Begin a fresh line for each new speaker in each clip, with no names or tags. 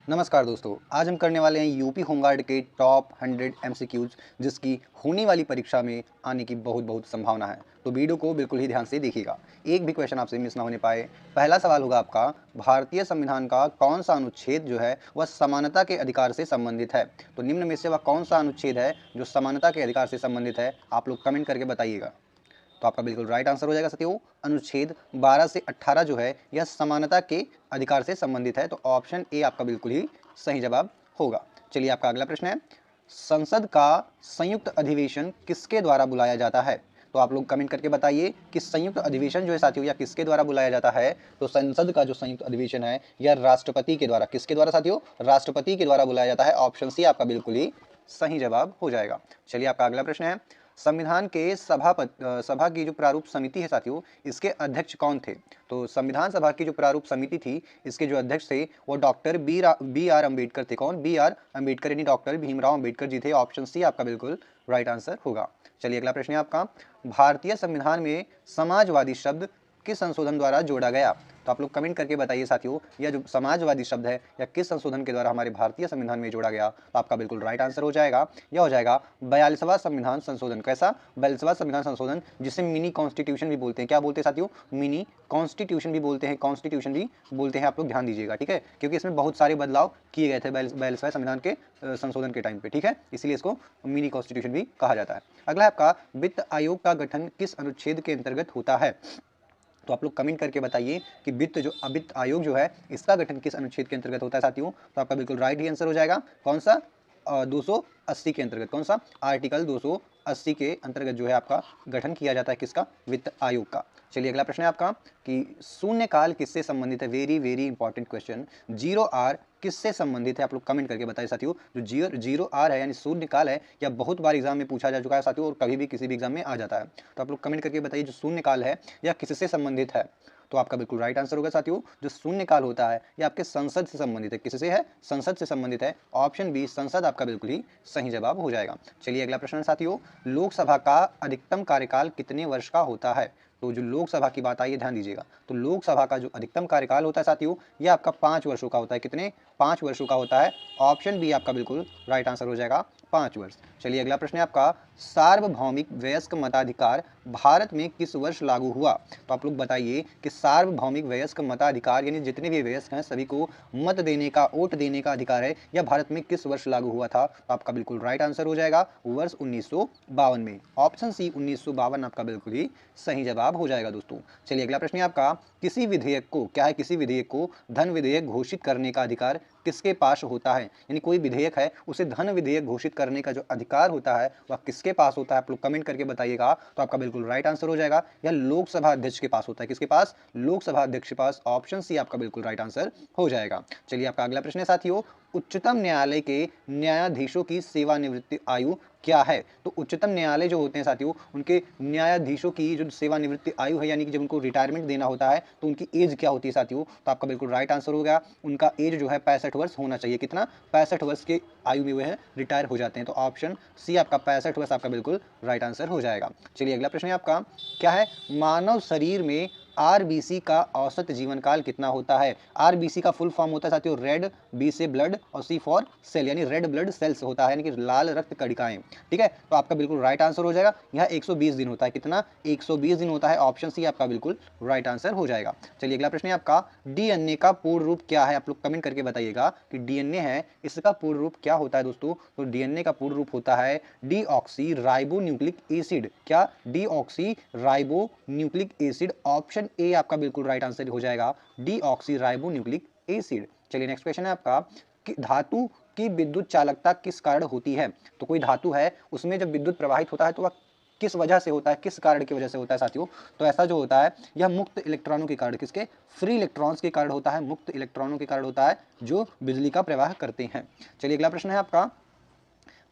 नमस्कार दोस्तों, आज हम करने वाले हैं यूपी होमगार्ड के टॉप 100 एमसीक्यूज जिसकी होने वाली परीक्षा में आने की बहुत संभावना है। तो वीडियो को बिल्कुल ही ध्यान से देखिएगा, एक भी क्वेश्चन आपसे मिस ना होने पाए। पहला सवाल होगा आपका, भारतीय संविधान का कौन सा अनुच्छेद जो है वह समानता के अधिकार से संबंधित है। तो निम्न में से वह कौन सा अनुच्छेद है जो समानता के अधिकार से संबंधित है, आप लोग कमेंट करके बताइएगा। तो आपका बिल्कुल राइट आंसर हो जाएगा साथियों, अनुच्छेद 12 से 18 जो है यह समानता के अधिकार से संबंधित है। तो ऑप्शन ए आपका बिल्कुल ही सही जवाब होगा। चलिए आपका अगला प्रश्न है, संसद का संयुक्त अधिवेशन किसके द्वारा बुलाया जाता है। तो आप लोग कमेंट करके बताइए कि संयुक्त अधिवेशन जो है साथियों यह किसके द्वारा बुलाया जाता है। तो संसद का जो संयुक्त अधिवेशन है यह राष्ट्रपति के द्वारा, किसके द्वारा साथियों, राष्ट्रपति के द्वारा बुलाया जाता है। ऑप्शन सी आपका बिल्कुल ही सही जवाब हो जाएगा। चलिए आपका अगला प्रश्न है, संविधान के सभा की जो प्रारूप समिति है साथियों, इसके अध्यक्ष कौन थे। तो संविधान सभा की जो प्रारूप समिति थी, इसके जो अध्यक्ष थे वो डॉक्टर बी आर अम्बेडकर थे। कौन, बी आर अम्बेडकर यानी डॉक्टर भीमराव अम्बेडकर जी थे। ऑप्शन सी आपका बिल्कुल राइट आंसर होगा। चलिए अगला प्रश्न है आपका, भारतीय संविधान में समाजवादी शब्द किस संशोधन द्वारा जोड़ा गया। तो आप लोग कमेंट करके बताइए साथियों, यह जो समाजवादी शब्द है यह किस संशोधन के द्वारा हमारे भारतीय संविधान में जोड़ा गया। तो आपका बिल्कुल राइट आंसर हो जाएगा, यह हो जाएगा 42वां संविधान संशोधन। कैसा, 42वां संविधान संशोधन, जिसे मिनी कॉन्स्टिट्यूशन भी बोलते हैं। क्या बोलते हैं साथियों, मिनी कॉन्स्टिट्यूशन भी बोलते हैं, कॉन्स्टिट्यूशन भी बोलते हैं। आप लोग ध्यान दीजिएगा, ठीक है, क्योंकि इसमें बहुत सारे बदलाव किए गए थे 42वें संविधान के संशोधन के टाइम पे, ठीक है, इसलिए इसको मिनी कॉन्स्टिट्यूशन भी कहा जाता है। अगला आपका, वित्त आयोग का गठन किस अनुच्छेद के अंतर्गत होता है। तो आप लोग कमेंट करके बताइए कि वित्त आयोग जो है इसका गठन किस अनुच्छेद के अंतर्गत होता है साथियों। तो आपका बिल्कुल राइट ही आंसर हो जाएगा, कौन सा, 280 के अंतर्गत। कौन सा, आर्टिकल 280 के अंतर्गत जो है आपका गठन किया जाता है किसका, वित्त आयोग का। चलिए अगला प्रश्न है आपका कि शून्यकाल किससे संबंधित है। Very important question, zero hour किससे संबंधित है। आप लोग कमेंट करके बताइए साथियों, जो जीरो आर है यानी शून्यकाल है, यह बहुत बार एग्जाम में पूछा जा चुका है साथियों, और कभी भी किसी भी एग्जाम में आ जाता है। तो आप लोग कमेंट करके बताइए जो शून्यकाल है यह किससे संबंधित है। तो आपका बिल्कुल राइट आंसर होगा साथियों, जो शून्यकाल होता है यह आपके संसद से संबंधित है। किससे है, संसद से संबंधित है। ऑप्शन बी संसद आपका बिल्कुल ही सही जवाब हो जाएगा। चलिए अगला प्रश्न साथियों, लोकसभा का अधिकतम कार्यकाल कितने वर्ष का होता है। तो जो लोकसभा की बात आई है ध्यान दीजिएगा, तो लोकसभा का जो अधिकतम कार्यकाल होता है साथियों यह आपका 5 वर्षों का होता है। कितने, 5 वर्षों का होता है। ऑप्शन बी आपका बिल्कुल राइट आंसर हो जाएगा, 5 वर्ष। चलिए अगला प्रश्न है आपका, सार्वभौमिक वयस्क मताधिकार भारत में किस वर्ष लागू हुआ। तो आप लोग बताइए कि सार्वभौमिक वयस्क मताधिकार यानी जितने भी वयस्क हैं सभी को मत देने का, वोट देने का अधिकार है, यह भारत में किस वर्ष लागू हुआ था। तो आपका बिल्कुल राइट आंसर हो जाएगा वर्ष 1952 में। ऑप्शन सी 1952 आपका बिल्कुल ही सही जवाब हो जाएगा दोस्तों। चलिए अगला प्रश्न है आपका, किसी विधेयक को, क्या है, किसी विधेयक को धन विधेयक घोषित करने का अधिकार किसके पास होता है। यानी कोई विधेयक है उसे धन विधेयक घोषित करने का जो अधिकार होता है वह किसके पास होता है। आप लोग कमेंट करके बताइएगा। तो आपका बिल्कुल राइट आंसर हो जाएगा, यह लोकसभा अध्यक्ष के पास होता है। किसके पास, लोकसभा अध्यक्ष के पास। ऑप्शन सी आपका बिल्कुल राइट आंसर हो जाएगा। चलिए आपका अगला प्रश्न है साथियों, उच्चतम न्यायालय के न्यायाधीशों की सेवानिवृत्ति आयु क्या है। तो उच्चतम न्यायालय जो होते हैं साथियों उनके न्यायाधीशों की जो सेवानिवृत्ति आयु है यानी कि जब उनको रिटायरमेंट देना होता है तो उनकी एज क्या होती है साथियों। तो आपका बिल्कुल राइट आंसर हो गया, उनका एज जो है 65 वर्ष होना चाहिए। कितना, 65 वर्ष के आयु में वह रिटायर हो जाते हैं। तो ऑप्शन सी आपका 65 वर्ष आपका बिल्कुल राइट आंसर हो जाएगा। चलिए अगला प्रश्न है आपका, क्या है, मानव शरीर में आरबीसी का औसत जीवन काल कितना होता है। आरबीसी का फुल फॉर्म होता है साथियों रेड, बी से ब्लड और सी फॉर सेल यानी रेड ब्लड सेल्स होता है, यानी कि लाल रक्त कणिकाएं, ठीक है। तो आपका बिल्कुल राइट आंसर हो जाएगा, यह 120 दिन होता है। कितना, 120 दिन होता है। ऑप्शन सी आपका बिल्कुल राइट आंसर हो जाएगा। चलिए अगला प्रश्न है आपका, डीएनए का पूर्ण रूप क्या है। आप लोग कमेंट करके बताइएगा कि डीएनए है इसका पूर्ण रूप क्या होता है दोस्तों। तो डीएनए का पूर्ण रूप होता है डीऑक्सी राइबो न्यूक्लिक एसिड। क्या, deoxy ribo nucleic acid. Option A आपका बिल्कुल राइट आंसर हो जाएगा, डीऑक्सी राइबो न्यूक्लिक एसिड। चलिए नेक्स्ट क्वेश्चन है आपका कि धातु की विद्युत चालकता किस कारण होती है। तो कोई धातु है उसमें जब विद्युत प्रवाहित होता है तो वह किस वजह से होता है, किस कारण की वजह से होता है साथियों। तो ऐसा जो होता है यह मुक्त इलेक्ट्रॉनों के कारण, किसके, फ्री इलेक्ट्रॉन्स के कारण होता है, मुक्त इलेक्ट्रॉनों के कारण होता है जो बिजली का प्रवाह करते हैं। चलिए अगला प्रश्न है आपका,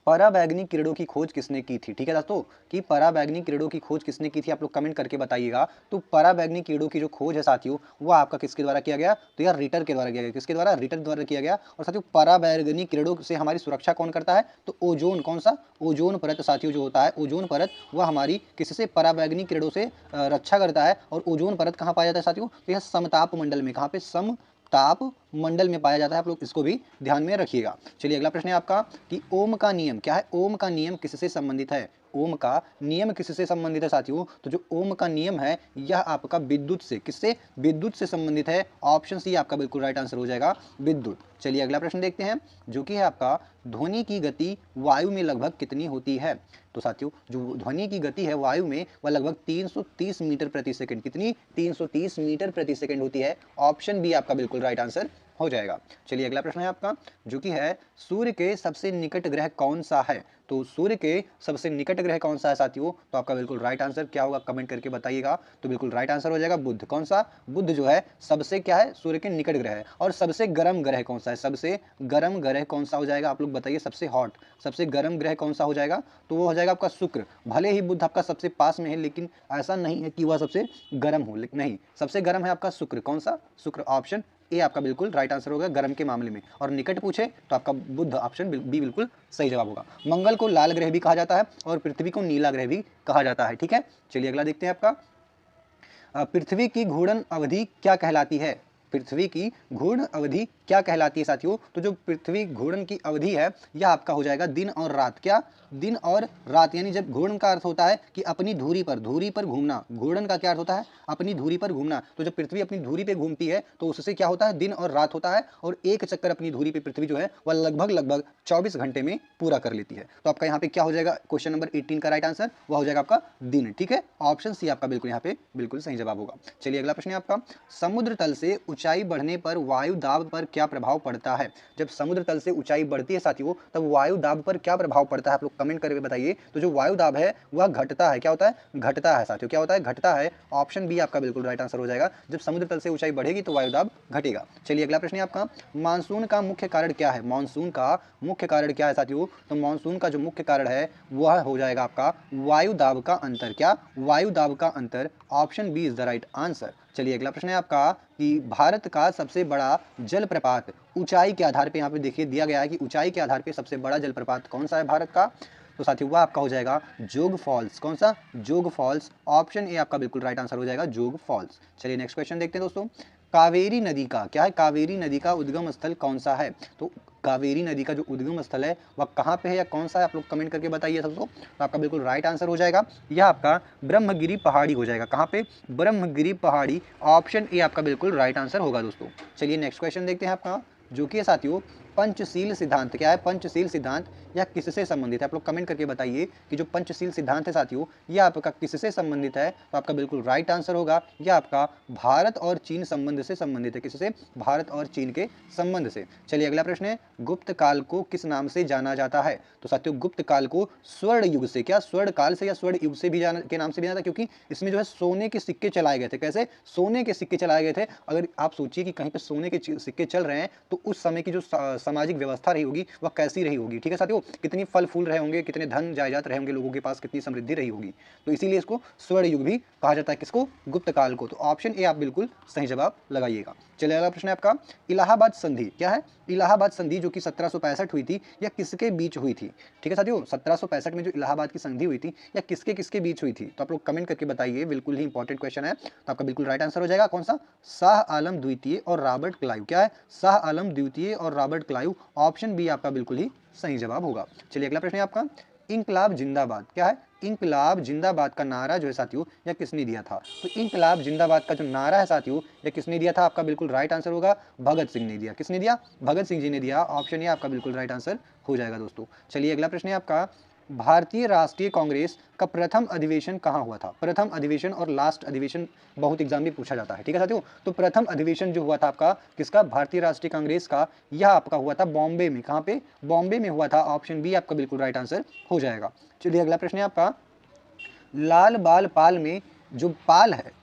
पराबैंगनी किरणों की खोज किसने की थी। ठीक है दोस्तों, कि पराबैंगनी किरणों की खोज किसने की थी, आप लोग कमेंट करके बताइएगा। तो पराबैंगनी किरणों की जो खोज है साथियों वो आपका किसके द्वारा किया गया। तो यार रिटर के द्वारा किया गया। किसके द्वारा, रिटर द्वारा किया गया। और साथियों पराबैंगनी किरणों से हमारी सुरक्षा कौन करता है। तो ओजोन, कौन सा, ओजोन परत साथियों जो होता है, ओजोन परत वह हमारी किससे, पराबैंगनी किरणों से रक्षा करता है। और ओजोन परत कहाँ पाया जाता है साथियों, तो यह समताप मंडल में। कहाँ पे, समताप मंडल में पाया जाता है, आप लोग इसको भी ध्यान में रखिएगा। चलिए अगला प्रश्न है आपका कि ओम का नियम क्या है, ओम का नियम किससे संबंधित है, ओम का नियम किससे संबंधित है साथियों, तो जो ओम का नियम है यह आपका विद्युत से, किससे, विद्युत से संबंधित है। ऑप्शन सी आपका बिल्कुल राइट आंसर हो जाएगा, विद्युत। चलिए अगला प्रश्न देखते हैं जो कि है आपका ध्वनि की गति वायु में लगभग कितनी होती है। तो साथियों जो ध्वनि की गति है वायु में वह लगभग 330 मीटर प्रति सेकंड, कितनी, 330 मीटर प्रति सेकंड होती है। ऑप्शन बी आपका बिल्कुल राइट आंसर हो जाएगा। चलिए अगला प्रश्न है आपका जो कि है सूर्य के सबसे निकट ग्रह कौन सा है। तो सूर्य के सबसे निकट ग्रह कौन सा है साथियों, तो आपका बिल्कुल राइट आंसर क्या होगा, कमेंट करके बताइएगा। तो बिल्कुल राइट आंसर हो जाएगा बुध। कौन सा, बुध जो है सबसे क्या है, सूर्य के निकट ग्रह है। और सबसे गर्म ग्रह कौन सा है, सबसे गर्म ग्रह कौन सा हो जाएगा, आप लोग बताइए, सबसे हॉट, सबसे गर्म ग्रह कौन सा हो जाएगा, तो वो हो जाएगा आपका शुक्र। भले ही बुध आपका सबसे पास में है लेकिन ऐसा नहीं है कि वह सबसे गर्म हो, लेकिन नहीं, सबसे गर्म है आपका शुक्र। कौन सा, शुक्र। ऑप्शन ए आपका बिल्कुल राइट आंसर होगा गर्म के मामले में। और निकट पूछे तो आपका बुध, ऑप्शन बी बिल्कुल सही जवाब होगा। मंगल को लाल ग्रह भी कहा जाता है और पृथ्वी को नीला ग्रह भी कहा जाता है। ठीक है, चलिए अगला देखते हैं आपका पृथ्वी की घूर्णन अवधि क्या कहलाती है। पृथ्वी की घूर्णन अवधि क्या कहलाती है साथियों, तो जो पृथ्वी घूर्णन की अवधि है यह आपका हो जाएगा दिन और रात। क्या, दिन और रात, यानी जब घूर्णन का अर्थ होता है कि अपनी धुरी पर घूमना, घूर्णन का क्या अर्थ होता है, अपनी धुरी पर घूमना। तो जब पृथ्वी अपनी धुरी पे घूमती है तो उससे क्या होता है, दिन और रात होता है। और एक चक्कर अपनी धुरी पे पृथ्वी जो है वह लगभग 24 घंटे में पूरा कर लेती है। तो आपका यहाँ पे क्या हो जाएगा, क्वेश्चन नंबर 18 का राइट आंसर वह हो जाएगा आपका दिन। ठीक है, ऑप्शन सी आपका बिल्कुल यहाँ पे बिल्कुल सही जवाब होगा। चलिए अगला प्रश्न है आपका समुद्र तल से ऊंचाई बढ़ने पर वायु दाब पर क्या प्रभाव पड़ता है। जब समुद्र तल से ऊंचाई बढ़ती है साथियों तब वायु दाब पर क्या प्रभाव पड़ता है, आप लोग कमेंट करके बताइए। तो जो वायु दाब है वह घटता है, क्या होता है, घटता है साथियों, क्या होता है, घटता है। ऑप्शन बी आपका बिल्कुल राइट आंसर हो जाएगा, जब समुद्र तल से ऊंचाई बढ़ेगी तो वायु दाब घटेगा। चलिए अगला प्रश्न है आपका मानसून का मुख्य कारण क्या है। मानसून का मुख्य कारण क्या है साथियों, तो मानसून का जो मुख्य कारण है वह हो जाएगा आपका वायु दाब का अंतर। क्या, वायु दाब का अंतर। Option B is the right answer. चलिए अगला प्रश्न है आपका कि भारत का सबसे बड़ा जलप्रपात ऊंचाई के आधार पे, यहाँ पे देखिए दिया गया है कि ऊंचाई के आधार पे सबसे बड़ा जलप्रपात कौन सा है भारत का, तो साथियों वह आपका हो जाएगा जोग फॉल्स। कौन सा, जोग फॉल्स। ऑप्शन ए आपका बिल्कुल राइट आंसर हो जाएगा जोग फॉल्स। चलिए नेक्स्ट क्वेश्चन देखते हैं दोस्तों कावेरी नदी का क्या है, कावेरी नदी का उद्गम स्थल कौन सा है। तो कावेरी नदी का जो उद्गम स्थल है वह कहाँ पे है या कौन सा है, आप लोग कमेंट करके बताइए सबको। तो आपका बिल्कुल राइट आंसर हो जाएगा यह आपका ब्रह्मगिरी पहाड़ी हो जाएगा। कहाँ पे, ब्रह्मगिरी पहाड़ी। ऑप्शन ए आपका बिल्कुल राइट आंसर होगा दोस्तों। चलिए नेक्स्ट क्वेश्चन देखते हैं आपका जो कि है साथियों पंचशील सिद्धांत। क्या है, पंचशील सिद्धांत यह किससे संबंधित है, आप लोग कमेंट करके बताइए कि जो पंचशील सिद्धांत है साथियों यह आपका किससे संबंधित है। तो आपका बिल्कुल राइट आंसर होगा यह आपका भारत और चीन संबंध से संबंधित है। किससे, भारत और चीन के संबंध से। चलिए अगला प्रश्न है गुप्त काल को किस नाम से जाना जाता है। तो साथियों गुप्त काल को स्वर्ण युग से, क्या स्वर्ण काल से या स्वर्ण युग से भी के नाम से भी जाना था, क्योंकि इसमें जो है सोने के सिक्के चलाए गए थे। कैसे, सोने के सिक्के चलाए गए थे। अगर आप सोचिए कि कहीं पे सोने के सिक्के चल रहे हैं तो उस समय की जो सामाजिक व्यवस्था रही होगी वह कैसी रही होगी। ठीक है साथियों, कितनी फल फूल रहे होंगे, कितने धन जायदाद रहे होंगे लोगों के पास, कितनी समृद्धि रही होगी। तो इसीलिए इसको स्वर्ण युग भी कहा जाता है। किसको, गुप्त काल को। तो ऑप्शन ए आप बिल्कुल सही जवाब लगाइएगा। चलिए अगला प्रश्न है आपका इलाहाबाद संधि। क्या है, इलाहाबाद संधि जो कि 1765 हुई थी या किसके बीच हुई थी। ठीक है साथियों, 1765 में जो इलाहाबाद की संधि हुई थी या किसके किसके बीच हुई थी, तो आप लोग कमेंट करके बताइए। बिल्कुल ही इंपॉर्टेंट क्वेश्चन है। तो आपका बिल्कुल राइट आंसर हो जाएगा कौन सा, शाह आलम द्वितीय और रॉबर्ट क्लाइव। क्या है, शाह आलम द्वितीय और रॉबर्ट क्लाइव। ऑप्शन बी आपका बिल्कुल ही सही जवाब होगा। चलिए अगला प्रश्न है आपका इंकलाब जिंदाबाद। क्या है, इंकलाब जिंदाबाद का नारा जो है साथियों यह किसने दिया था। तो इंकलाब जिंदाबाद का जो नारा है साथियों यह किसने दिया था, आपका बिल्कुल राइट आंसर होगा भगत सिंह ने दिया। किसने दिया, भगत सिंह जी ने दिया। ऑप्शन ए आपका बिल्कुल राइट आंसर हो जाएगा दोस्तों। चलिए अगला प्रश्न है आपका भारतीय राष्ट्रीय कांग्रेस का प्रथम अधिवेशन कहाँ हुआ था। प्रथम अधिवेशन और लास्ट अधिवेशन बहुत एग्जाम में पूछा जाता है। ठीक है साथियों, तो प्रथम अधिवेशन जो हुआ था आपका किसका, भारतीय राष्ट्रीय कांग्रेस का, यह आपका हुआ था बॉम्बे में। कहाँ पे, बॉम्बे में हुआ था। ऑप्शन बी आपका बिल्कुल राइट आंसर हो जाएगा। चलिए अगला प्रश्न है आपका लाल बाल पाल में जो पाल है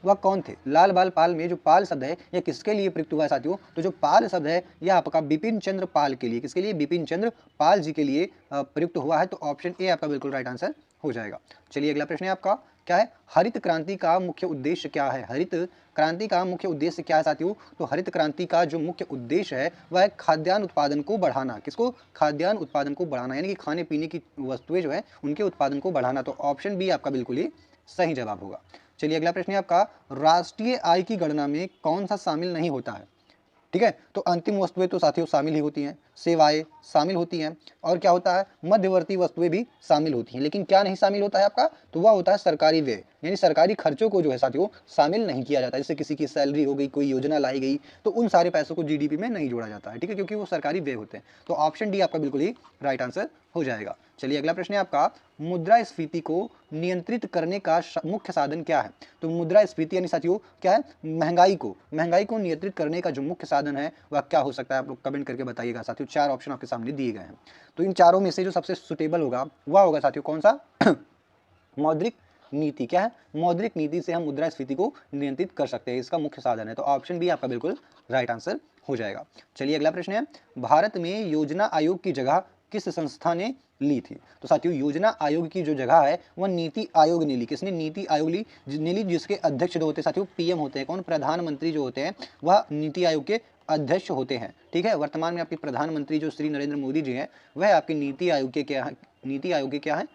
वह कौन थे। लाल बाल पाल में जो पाल शब्द है यह किसके लिए प्रयुक्त हुआ है साथियों, तो जो पाल शब्द है यह आपका बिपिन चंद्र पाल के लिए, किसके लिए, बिपिन चंद्र पाल जी के लिए प्रयुक्त हुआ है। तो ऑप्शन ए आपका बिल्कुल राइट आंसर हो जाएगा। चलिए अगला प्रश्न है आपका क्या है, हरित क्रांति का मुख्य उद्देश्य क्या है। हरित क्रांति का मुख्य उद्देश्य क्या है साथियों, तो हरित क्रांति का जो मुख्य उद्देश्य है वह है खाद्यान्न उत्पादन को बढ़ाना। किसको, खाद्यान्न उत्पादन को बढ़ाना, यानी कि खाने पीने की वस्तुएं जो है उनके उत्पादन को बढ़ाना। तो ऑप्शन बी आपका बिल्कुल ही सही जवाब होगा। चलिए अगला प्रश्न है आपका राष्ट्रीय आय की गणना में कौन सा शामिल नहीं होता है। ठीक है। तो अंतिम वस्तुएं तो साथियों शामिल ही होती हैं, सेवाएं शामिल होती हैं, और क्या होता है, मध्यवर्ती वस्तुएं भी शामिल होती हैं। लेकिन क्या नहीं शामिल होता है आपका, तो वह होता है सरकारी व्यय, यानी सरकारी खर्चों को जो है साथियों शामिल नहीं किया जाता। जैसे किसी की सैलरी हो गई, कोई योजना लाई गई, तो उन सारे पैसों को जीडीपी में नहीं जोड़ा जाता है, ठीक है, क्योंकि वो सरकारी व्यय होते हैं। तो ऑप्शन डी आपका बिल्कुल ही राइट आंसर हो जाएगा। चलिए अगला प्रश्न है आपका, मुद्रास्फीति को नियंत्रित करने का मुख्य साधन क्या है। तो मुद्रास्फीति यानी साथियों क्या है, महंगाई को नियंत्रित करने का जो मुख्य साधन है वह क्या हो सकता है, आप लोग कमेंट करके बताइएगा साथियों। 4 ऑप्शन आपके सामने दिए गए हैं, तो इन चारों में से जो सबसे सुटेबल होगा वह होगा साथियों कौन सा मौद्रिक नीति। क्या है, मौद्रिक नीति से हम मुद्रास्फीति को नियंत्रित कर सकते हैं, इसका मुख्य साधन है। तो ऑप्शन बी आपका बिल्कुल राइट आंसर हो जाएगा। चलिए अगला प्रश्न है, भारत में योजना आयोग की जगह किस संस्था ने ली थी। तो साथियों योजना आयोग की जो जगह है वह नीति आयोग ने ली। किसने नीति आयोग ने ली, जिसके अध्यक्ष जो होते हैं साथियों पीएम होते हैं। कौन, प्रधानमंत्री जो होते हैं वह नीति आयोग के अध्यक्ष होते हैं, ठीक है। वर्तमान में आपके प्रधानमंत्री जो श्री नरेंद्र मोदी जी हैं वह आपके नीति आयोग के क्या है,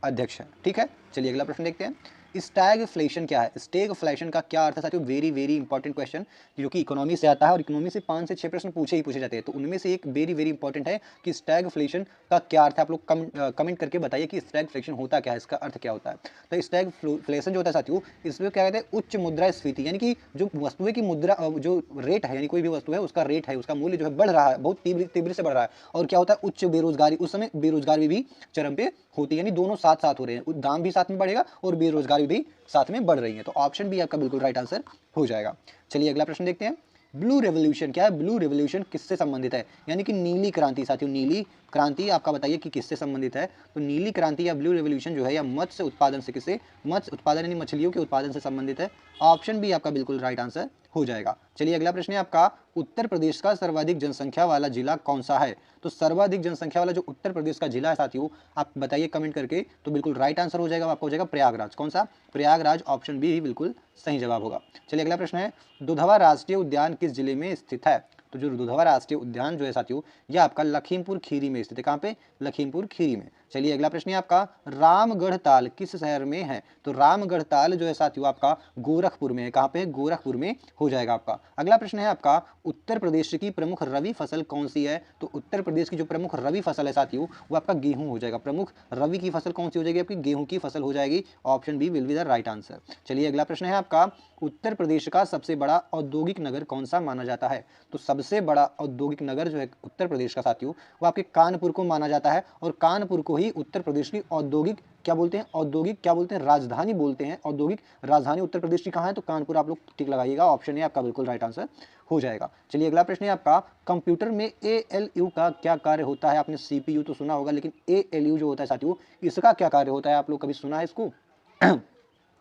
अध्यक्ष है, ठीक है। चलिए अगला प्रश्न देखते हैं, स्टैगफ्लेशन क्या है। स्टैगफ्लेशन का क्या अर्थ है साथियों, वेरी वेरी इंपॉर्टेंट क्वेश्चन, जो कि इकोनॉमी से आता है और इकोनॉमी से 5 से 6 प्रश्न पूछे जाते हैं। तो उनमें से एक वेरी वेरी इंपॉर्टेंट है कि स्टैगफ्लेशन का क्या अर्थ है। आप लोग कमेंट करके बताइए कि स्टैगफ्लेशन होता क्या है, इसका अर्थ क्या होता है। तो स्टैगफ्लेशन जो होता है साथियों, इसमें क्या कहते हैं, उच्च मुद्रास्फीति, यानी कि जो वस्तुएं की मुद्रा जो रेट है, यानी कोई भी वस्तु है उसका रेट है, उसका मूल्य जो है बढ़ रहा है, बहुत तीव्र से बढ़ रहा है। और क्या होता है, उच्च बेरोजगारी, उस समय बेरोजगारी भी चरम पे होती है, यानी दोनों साथ साथ हो रहे हैं, दाम भी साथ में बढ़ेगा और बेरोजगारी भी साथ में बढ़ रही है। तो ऑप्शन बी आपका बिल्कुल राइट आंसर हो जाएगा। चलिए अगला प्रश्न देखते हैं, ब्लू रेवोल्यूशन क्या है। ब्लू रेवोल्यूशन किससे संबंधित है, यानी कि नीली क्रांति साथियों, नीली क्रांति आपका बताइए कि किससे संबंधित है। तो नीली क्रांति या ब्लू रेवोल्यूशन जो है या मत्स्य उत्पादन से, किससे, मत्स्य उत्पादन यानी मछलियों के उत्पादन से संबंधित है। ऑप्शन बी आपका बिल्कुल राइट आंसर हो जाएगा। चलिए अगला प्रश्न है आपका, उत्तर प्रदेश का सर्वाधिक जनसंख्या वाला जिला कौन सा है। तो सर्वाधिक जनसंख्या वाला जो उत्तर प्रदेश का जिला है साथियों, आप बताइए कमेंट करके, तो बिल्कुल राइट आंसर हो जाएगा, आपको हो जाएगा प्रयागराज। कौन सा, प्रयागराज, ऑप्शन बी बिल्कुल सही जवाब होगा। चलिए अगला प्रश्न है, दुधवा राष्ट्रीय उद्यान किस जिले में स्थित है। तो जो दुधवा राष्ट्रीय उद्यान जो है साथियों यह आपका लखीमपुर खीरी में स्थित है। कहाँ पे, लखीमपुर खीरी में। चलिए अगला प्रश्न है आपका, रामगढ़ ताल किस शहर में है। तो रामगढ़ ताल जो है साथियों आपका गोरखपुर में है। कहाँ पे, गोरखपुर में हो जाएगा आपका। अगला प्रश्न है आपका, उत्तर प्रदेश की प्रमुख रबी फसल कौन सी है। तो उत्तर प्रदेश की जो प्रमुख रबी फसल है साथियों वो आपका गेहूं हो जाएगा। प्रमुख रबी की फसल कौन सी हो जाएगी, आपकी गेहूं की फसल हो जाएगी। Option B will be the right answer. चलिए अगला प्रश्न है आपका, उत्तर प्रदेश का सबसे बड़ा औद्योगिक नगर कौन सा माना जाता है। तो सबसे बड़ा औद्योगिक नगर जो है उत्तर प्रदेश का साथियों वो आपके कानपुर को माना जाता है, और कानपुर को ही उत्तर प्रदेश की औद्योगिक क्या बोलते हैं, औद्योगिक क्या बोलते हैं, राजधानी बोलते हैं। औद्योगिक राजधानी उत्तर प्रदेश की कहाँ है, तो कानपुर। आप लोग टिक लगाइएगा, ऑप्शन ए आपका बिल्कुल राइट आंसर हो जाएगा। चलिए अगला प्रश्न है आपका, कंप्यूटर में ALU का क्या कार्य होता है। आपने CPU तो सुना होगा, लेकिन ALU जो होता है साथियों इसका क्या कार्य होता है, आप लोग कभी सुना है इसको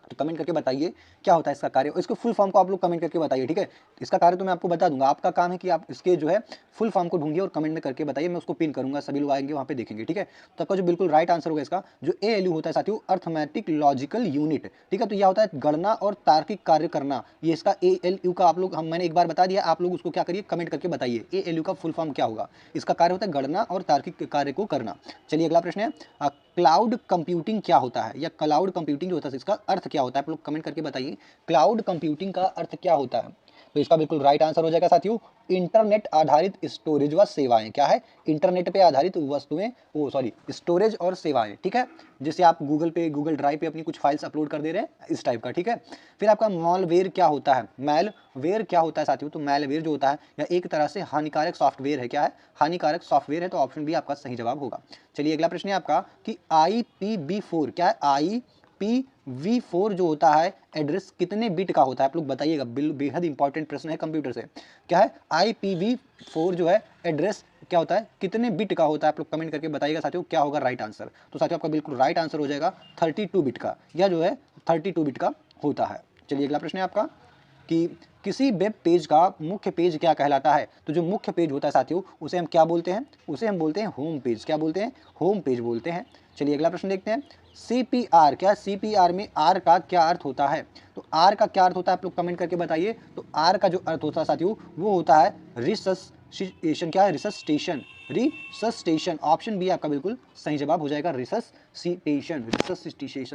तो कमेंट करके बताइए क्या होता है इसका कार्य, इसको फुल फॉर्म को आप लोग कमेंट करके बताइए, ठीक है। इसका कार्य तो मैं आपको बता दूंगा, आपका काम है कि आप इसके जो है फुल फॉर्म को ढूंढिए और कमेंट में करके बताइए, मैं उसको पिन करूंगा, सभी लोग आएंगे वहाँ पे देखेंगे, ठीक है। तो आपका जो बिल्कुल राइट आंसर होगा इसका, जो ALU होता है साथियों, अर्थमेटिक लॉजिकल यूनिट, ठीक है। तो यह होता है गणना और तार्किक कार्य करना, ये इसका ALU का आप लोग, मैंने एक बार बता दिया, आप लोग उसको क्या करिए, कमेंट करके बताइए ALU का फुल फॉर्म क्या होगा। इसका कार्य होता है गणना और तार्किक कार्य को करना। चलिए अगला प्रश्न है, क्लाउड कंप्यूटिंग क्या होता है, या क्लाउड कंप्यूटिंग जो होता है इसका अर्थ क्या होता है, आप लोग कमेंट करके बताइए क्लाउड कंप्यूटिंग का अर्थ क्या होता है। तो इसका बिल्कुल राइट आंसर हो जाएगा साथियों, इंटरनेट आधारित स्टोरेज व सेवाएं। क्या है, इंटरनेट पे आधारित वस्तुएं, स्टोरेज और सेवाएं, ठीक है। जैसे आप गूगल ड्राइव पे अपनी कुछ फाइल्स अपलोड कर दे रहे हैं, इस टाइप का, ठीक है। फिर आपका मॉलवेयर क्या होता है, मैलवेयर क्या होता है साथियों। तो मैलवेयर जो होता है या एक तरह से हानिकारक सॉफ्टवेयर है। क्या है, हानिकारक सॉफ्टवेयर है। तो ऑप्शन बी आपका सही जवाब होगा। चलिए अगला प्रश्न है आपका कि IPv4 क्या है, IPv4 जो होता है एड्रेस कितने बिट का होता है, आप लोग बताइएगा, बेहद इंपॉर्टेंट प्रश्न है कंप्यूटर से। क्या है, IPv4 जो है एड्रेस क्या होता है, कितने बिट का होता है, आप लोग कमेंट करके बताइएगा साथियों क्या होगा राइट आंसर। तो साथियों आपका बिल्कुल राइट आंसर हो जाएगा 32 बिट का, यह जो है 32 बिट का होता है। चलिए अगला प्रश्न है आपका कि किसी वेब पेज का मुख्य पेज क्या कहलाता है। तो जो मुख्य पेज होता है साथियों उसे हम क्या बोलते हैं, उसे हम बोलते हैं होम पेज। क्या बोलते हैं, होम पेज बोलते हैं। चलिए अगला प्रश्न देखते हैं, CPR क्या, CPR में R का क्या अर्थ होता है। तो R का क्या अर्थ होता है, आप लोग कमेंट करके बताइए। तो R का जो अर्थ होता है साथियों वो होता है रिसर्च, क्या है, रिसर्च स्टेशन, रिसस्टेशन, ऑप्शन बी आपका बिल्कुल सही जवाब हो जाएगा, रिसस्टेशन।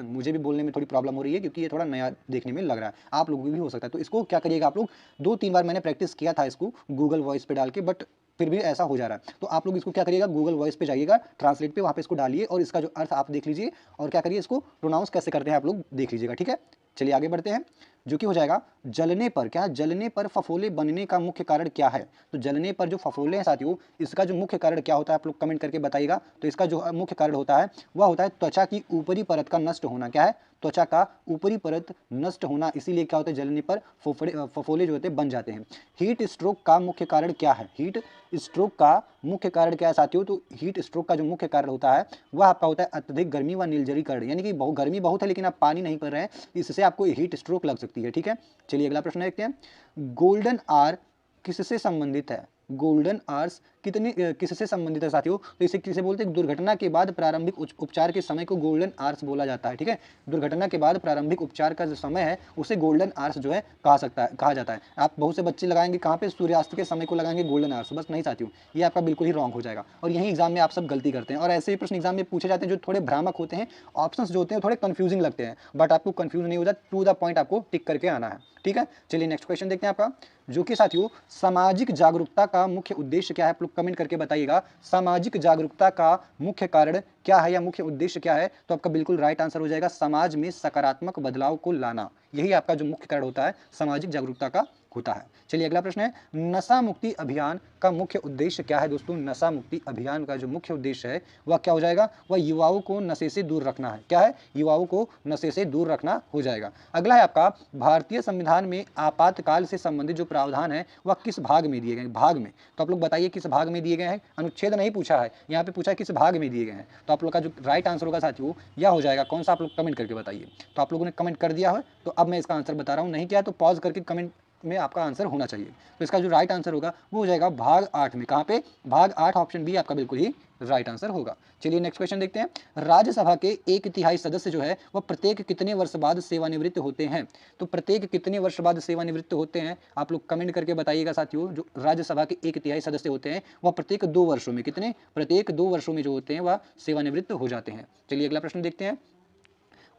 मुझे भी बोलने में थोड़ी प्रॉब्लम हो रही है क्योंकि ये थोड़ा नया देखने में लग रहा है, आप लोगों को भी हो सकता है। तो इसको क्या करिएगा आप लोग, 2-3 बार मैंने प्रैक्टिस किया था इसको गूगल वॉइस पे डाल के, बट फिर भी ऐसा हो जा रहा है। तो आप लोग इसको क्या करिएगा, गूगल वॉइस पे जाइएगा, ट्रांसलेट पे, वहाँ पे इसको डालिए और इसका जो अर्थ आप देख लीजिए और क्या करिए, इसको प्रोनाउंस कैसे करते हैं आप लोग देख लीजिएगा, ठीक है। चलिए आगे बढ़ते हैं, जो कि हो जाएगा जलने पर। क्या जलने पर फफोले बनने का मुख्य कारण क्या है? तो जलने पर जो फफोले हैं साथियों, इसका जो मुख्य कारण क्या होता है आप लोग कमेंट करके बताइएगा। तो इसका जो मुख्य कारण होता है वह होता है त्वचा की ऊपरी परत का नष्ट होना। क्या है? त्वचा का ऊपरी परत नष्ट होना, इसीलिए क्या होता है, जलने पर फफोले जो होते हैं बन जाते हैं। हीट स्ट्रोक का मुख्य कारण क्या है? हीट स्ट्रोक का मुख्य कारण क्या है साथियों? तो हीट स्ट्रोक का जो मुख्य कारण होता है वह आपका होता है अत्यधिक गर्मी व निर्जलीकरण, यानी कि गर्मी बहुत है लेकिन आप पानी नहीं पी रहे हैं, इससे आपको हीट स्ट्रोक लग सकती है, ठीक है। चलिए अगला प्रश्न देखते हैं, गोल्डन आवर किससे संबंधित है? गोल्डन आवर्स किससे संबंधित है साथियों? तो इसे किसे बोलते हैं? दुर्घटना के बाद प्रारंभिक उपचार के समय को गोल्डन आवर्स बोला जाता है, ठीक है। दुर्घटना के बाद प्रारंभिक उपचार का जो समय है उसे गोल्डन आवर्स जो है कहा जाता है। आप बहुत से बच्चे लगाएंगे कहाँ पे, सूर्यास्त के समय को लगाएंगे गोल्डन आवर्स, बस नहीं साथियों, ये आपका बिल्कुल ही रॉन्ग हो जाएगा। और यही एग्जाम में आप सब गलती करते हैं और ऐसे ही प्रश्न एग्जाम में पूछे जाते हैं जो थोड़े भ्रामक होते हैं, ऑप्शंस जो होते हैं थोड़े कंफ्यूजिंग लगते हैं, बट आपको कंफ्यूज नहीं हो जाता, टू द पॉइंट आपको टिक करके आना है, ठीक है। चलिए नेक्स्ट क्वेश्चन देखते हैं आपका, जो कि साथियों सामाजिक जागरूकता का मुख्य उद्देश्य क्या है? आप लोग कमेंट करके बताइएगा, सामाजिक जागरूकता का मुख्य कारण क्या है या मुख्य उद्देश्य क्या है? तो आपका बिल्कुल राइट आंसर हो जाएगा समाज में सकारात्मक बदलाव को लाना, यही आपका जो मुख्य कारण होता है सामाजिक जागरूकता का होता है। चलिए अगला प्रश्न है, नशा मुक्ति अभियान का मुख्य उद्देश्य क्या है? दोस्तों नशा मुक्ति अभियान का जो मुख्य उद्देश्य है वह क्या हो जाएगा? वह युवाओं को नशे से दूर रखना है। क्या है? युवाओं को नशे से दूर रखना हो जाएगा। अगला है आपका, भारतीय संविधान में आपातकाल से संबंधित जो प्रावधान है वह किस भाग में दिए गए हैं? भाग में, तो आप लोग बताइए किस भाग में दिए गए हैं? अनुच्छेद नहीं पूछा है, यहाँ पे पूछा है किस भाग में दिए गए हैं। तो आप लोग का जो राइट आंसर होगा साथियों यह हो जाएगा, कौन सा? आप लोग कमेंट करके बताइए। तो आप लोगों ने कमेंट कर दिया है तो अब मैं इसका आंसर बता रहा हूँ, नहीं किया तो पॉज करके कमेंट में आपका आंसर होना चाहिए। तो इसका जो राइट आंसर होगा वो हो जाएगा भाग 8 में। कहाँ पे? भाग 8, ऑप्शन बी आपका बिल्कुल ही राइट आंसर होगा। चलिए नेक्स्ट क्वेश्चन देखते हैं, राज्यसभा के 1/3 सदस्य जो है वह प्रत्येक कितने वर्ष बाद सेवानिवृत्त होते हैं? तो प्रत्येक कितने वर्ष बाद सेवानिवृत्त होते हैं आप लोग कमेंट करके बताइएगा साथियों। जो राज्यसभा के 1/3 सदस्य होते हैं वह प्रत्येक 2 वर्षों में, कितने? प्रत्येक 2 वर्षों में जो होते हैं वह सेवानिवृत्त हो जाते हैं। चलिए अगला प्रश्न देखते हैं,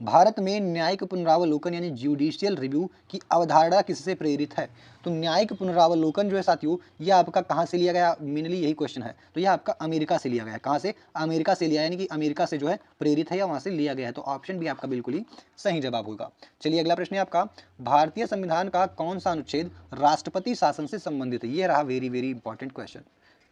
भारत में न्यायिक पुनरावलोकन यानी जुडिशियल रिव्यू की अवधारणा किससे प्रेरित है? तो न्यायिक पुनरावलोकन जो है साथियों यह आपका कहाँ से लिया गया? मेनली यही क्वेश्चन है, तो यह आपका अमेरिका से लिया गया है। कहाँ से? अमेरिका से लिया, यानी कि अमेरिका से जो है प्रेरित है या वहाँ से लिया गया है। तो ऑप्शन भी आपका बिल्कुल ही सही जवाब होगा। चलिए अगला प्रश्न है आपका, भारतीय संविधान का कौन सा अनुच्छेद राष्ट्रपति शासन से संबंधित है? ये रहा वेरी वेरी इंपॉर्टेंट क्वेश्चन,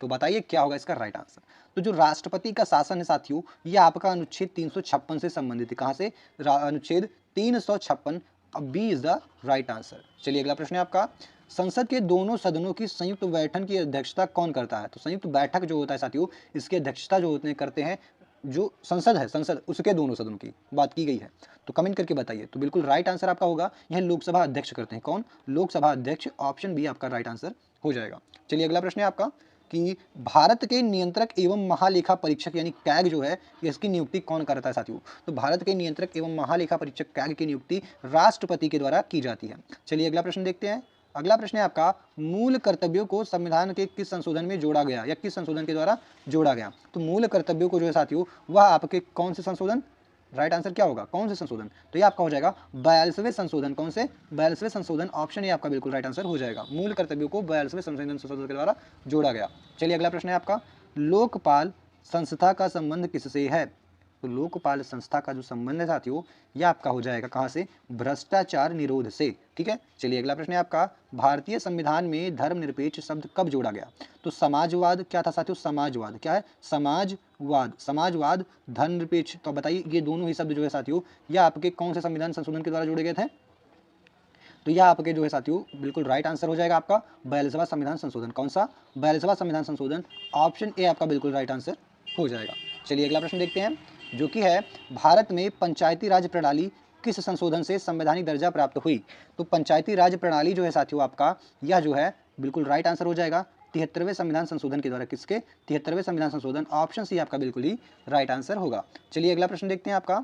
तो बताइए क्या होगा इसका राइट आंसर। तो जो राष्ट्रपति का शासन है साथियों ये आपका अनुच्छेद 356 से संबंधित है। कहां से? अनुच्छेद 356, B is the right answer. चलिए अगला प्रश्न है आपका, संसद के दोनों सदनों की संयुक्त बैठक की अध्यक्षता कौन करता है? तो संयुक्त बैठक जो होता है साथियों इसकी अध्यक्षता जो होते हैं करते हैं जो संसद है, संसद उसके दोनों सदनों की बात की गई है। तो कमेंट करके बताइए। तो बिल्कुल राइट आंसर आपका होगा, यह लोकसभा अध्यक्ष करते हैं। कौन? लोकसभा अध्यक्ष, ऑप्शन बी आपका राइट आंसर हो जाएगा। चलिए अगला प्रश्न है आपका कि भारत के नियंत्रक एवं महालेखा परीक्षक यानी कैग जो है इसकी नियुक्ति कौन करता है साथियों? तो भारत के नियंत्रक एवं महालेखा परीक्षक कैग की नियुक्ति राष्ट्रपति के द्वारा की जाती है। चलिए अगला प्रश्न देखते हैं, अगला प्रश्न है आपका, मूल कर्तव्यों को संविधान के किस संशोधन में जोड़ा गया या किस संशोधन के द्वारा जोड़ा गया? तो मूल कर्तव्यों को जो है साथियों वह आपके कौन से संशोधन? राइट आंसर क्या होगा? कौन से संशोधन? तो ये आपका हो जाएगा 42वें संशोधन। कौन से? 42वें संशोधन, ऑप्शन ए आपका बिल्कुल राइट आंसर हो जाएगा। मूल कर्तव्यों को 42वें संशोधन के द्वारा जोड़ा गया। चलिए अगला प्रश्न है आपका, लोकपाल संस्था का संबंध किससे है? तो लोकपाल संस्था का जो संबंध है साथियों यह आपका हो जाएगा कहां से? भ्रष्टाचार निरोध से, ठीक है। चलिए अगला प्रश्न है आपका, भारतीय संविधान में धर्मनिरपेक्ष शब्द कब जोड़ा गया? तो समाजवाद क्या था साथियों? समाजवाद क्या है? समाजवाद, समाजवाद, धर्मनिरपेक्ष, तो बताइए ये दोनों ही शब्द जो है साथियों यह आपके कौन से संविधान संशोधन के द्वारा जोड़े गए थे? तो यह आपके जो है साथियों बिल्कुल राइट आंसर हो जाएगा आपका 42वां संविधान संशोधन। कौन सा? 42वां संविधान संशोधन, ऑप्शन ए आपका बिल्कुल राइट आंसर हो जाएगा। चलिए अगला प्रश्न देखते हैं, जो कि है भारत में पंचायती राज प्रणाली किस संशोधन से संवैधानिक दर्जा प्राप्त हुई? तो पंचायती राज प्रणाली जो है साथियों आपका यह जो है बिल्कुल राइट आंसर हो जाएगा 73वें संविधान संशोधन के द्वारा। किसके? 73वें संविधान संशोधन, ऑप्शन सी आपका बिल्कुल ही राइट आंसर होगा। चलिए अगला प्रश्न देखते हैं आपका,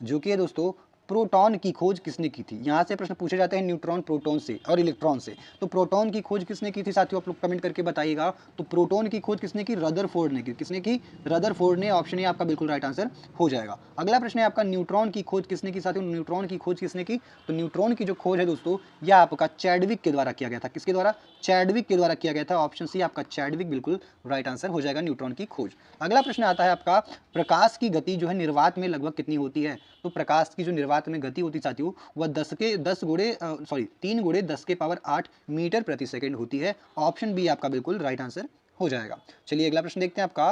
जो कि है दोस्तों प्रोटॉन की खोज किसने की थी? यहाँ से प्रश्न पूछे जाते हैं न्यूट्रॉन, प्रोटॉन से और इलेक्ट्रॉन से। तो प्रोटॉन की खोज किसने की थी साथियों, आप लोग कमेंट करके बताइएगा। तो प्रोटॉन की खोज किसने की? रदरफोर्ड ने की। किसने की? रदरफोर्ड ने। ऑप्शन ए आपका बिल्कुल राइट आंसर हो जाएगा। अगला प्रश्न है आपका, न्यूट्रॉन की खोज किसने की साथियों? न्यूट्रॉन की खोज किसने की? तो न्यूट्रॉन की जो खोज है दोस्तों, यह आपका चैडविक के द्वारा किया गया था। किसके द्वारा? चैडविक के द्वारा किया गया था। ऑप्शन सी आपका चैडविक बिल्कुल राइट आंसर हो जाएगा न्यूट्रॉन की खोज। अगला प्रश्न आता है आपका, प्रकाश की गति जो है निर्वात में लगभग कितनी होती है? तो प्रकाश की जो निर्वात में गति होती साथियों, वह 3 गुणे 10 के पावर 8 मीटर प्रति सेकंड होती है। ऑप्शन बी आपका बिल्कुल राइट आंसर हो जाएगा। चलिए अगला प्रश्न देखते हैं आपका,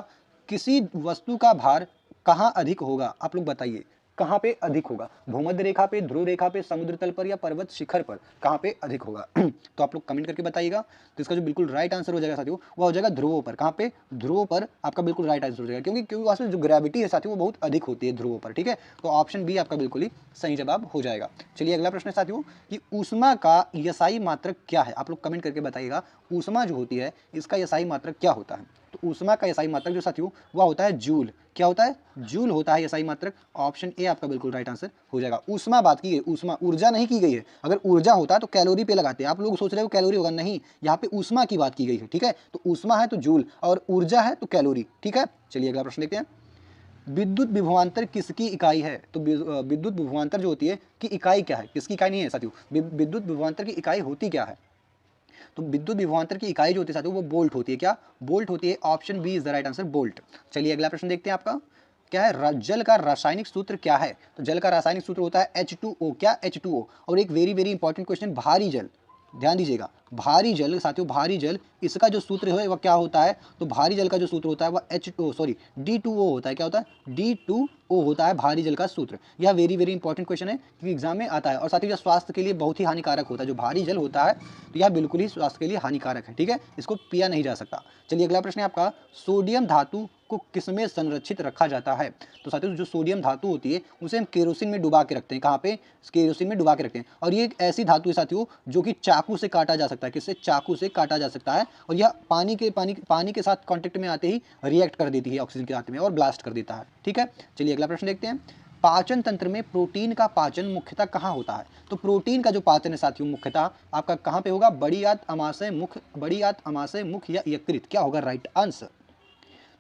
किसी वस्तु का भार कहाँ अधिक होगा? आप लोग बताइए कहाँ पे अधिक होगा? भूमध्य रेखा पे, ध्रुव रेखा पे, समुद्र तल पर या पर्वत शिखर पर? कहाँ पे अधिक होगा? तो आप लोग कमेंट करके बताइएगा। तो इसका जो बिल्कुल राइट आंसर हो जाएगा साथियों, वह हो जाएगा ध्रुवों पर। कहाँ पे? ध्रुवों पर आपका बिल्कुल राइट आंसर हो जाएगा, क्योंकि वहाँ से जो ग्रेविटी है साथियों, वो बहुत अधिक होती है ध्रुवों पर। ठीक है, तो ऑप्शन बी आपका बिल्कुल ही सही जवाब हो जाएगा। चलिए अगला प्रश्न है साथियों, कि ऊष्मा का यसाई मात्रक क्या है? आप लोग कमेंट करके बताइएगा। ऊष्मा जो होती है, इसका यसाई मात्रक क्या होता है? तो ऊष्मा का यसाई मात्रक जो साथियों, वह होता है जूल। क्या होता है? जूल होता है यसाई मात्रक। ऑप्शन ए आपका बिल्कुल राइट आंसर हो जाएगा। ऊष्मा बात की गई, ऊष्मा, ऊर्जा नहीं की गई है। अगर ऊर्जा होता तो कैलोरी पे लगाते। आप लोग सोच रहे हो कैलोरी होगा, नहीं, यहाँ पे ऊष्मा की बात की गई है। ठीक है, तो ऊष्मा है तो जूल, और ऊर्जा है तो कैलोरी। ठीक है, चलिए अगला प्रश्न देखते हैं, विद्युत विभवांतर किसकी इकाई है? तो विद्युत विभवांतर जो होती है की इकाई क्या है? किसकी इकाई नहीं है साथियों, विद्युत विभवांतर की इकाई होती क्या है? तो विद्युत विभवांतर की इकाई जो होती है साथियों, वो बोल्ट होती है। क्या? बोल्ट होती है। Option B is the right answer, bolt. चलिए अगला प्रश्न देखते हैं आपका, क्या है? जल का रासायनिक सूत्र क्या है? तो जल का रासायनिक सूत्र होता है H2O। क्या? H2O। और एक वेरी वेरी इंपॉर्टेंट क्वेश्चन, भारी जल, ध्यान दीजिएगा, भारी जल साथियों, भारी जल, इसका जो सूत्र है वह क्या होता है? तो भारी जल का जो सूत्र होता है वह D2O होता है। क्या होता है? D2O होता है भारी जल का सूत्र। यह वेरी वेरी इंपॉर्टेंट क्वेश्चन है, क्योंकि एग्जाम में आता है, और साथियों यह स्वास्थ्य के लिए बहुत ही हानिकारक होता है। जो भारी जल होता है, तो यह बिल्कुल ही स्वास्थ्य के लिए हानिकारक है। ठीक है, इसको पिया नहीं जा सकता। चलिए अगला प्रश्न है आपका, सोडियम धातु को किसमें संरक्षित रखा जाता है? तो साथियों जो सोडियम धातु होती है, उसे हम केरोसिन में डुबा के रखते हैं। कहाँ पे? केरोसिन में डुबा के रखते हैं। और ये एक ऐसी धातु है साथियों, जो कि चाकू से काटा जा सकता है। किससे? चाकू से काटा जा सकता है। और यह पानी के साथ कांटेक्ट में आते ही रिएक्ट कर देती है ऑक्सीजन के साथ में, और ब्लास्ट कर देता है। ठीक है, चलिए अगला प्रश्न देखते हैं, पाचन तंत्र में प्रोटीन का पाचन मुख्यतः कहाँ होता है? तो प्रोटीन का जो पाचन है साथियों, मुख्यतः आपका कहाँ पे होगा? बड़ी आंत, अमाशय, मुख, बड़ी आंत, अमाशय, मुख या यकृत? क्या होगा राइट आंसर?